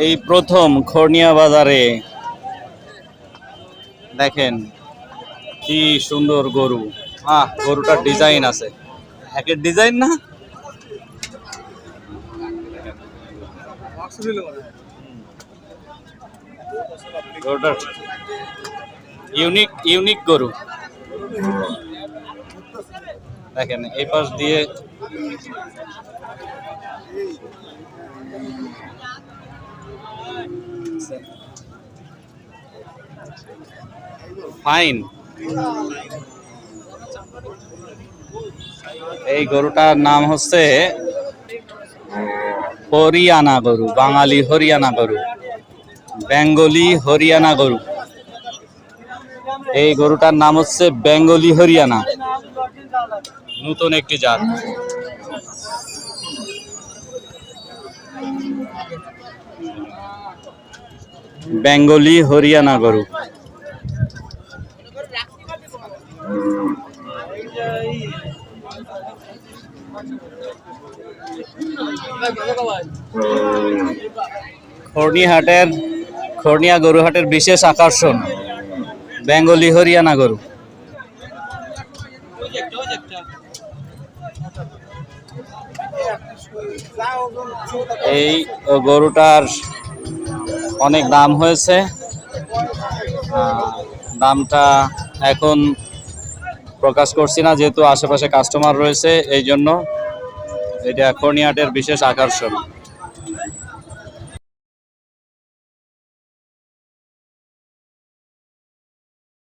এই প্রথম খড়নিয়া বাজারে দেখেন কি সুন্দর গরু। গরুটার ডিজাইন আছে, একের ডিজাইন না, গরুটার ইউনিক ইউনিক গরু। দেখেন এই পাশ দিয়ে ফাইন। এই গরুটার নাম হচ্ছে হরিয়ানা গরু, বাঙালি হরিয়ানা গরু, বেঙ্গলি হরিয়ানা গরু। এই গরুটার নাম হচ্ছে বেঙ্গলি হরিয়ানা, নতুন একটি জাত। বেঙ্গলি হরিয়ানা গরু। খড়নিয়া গরুহাটের বিশেষ আকর্ষণ বেঙ্গলি হরিয়ানা গরু। এই গরুটার অনেক দাম হয়েছে, দামটা এখন প্রকাশ করছি না যেহেতু আশেপাশে কাস্টমার রয়েছে, এই জন্য এটা খড়নিয়াহাটের বিশেষ আকর্ষণ।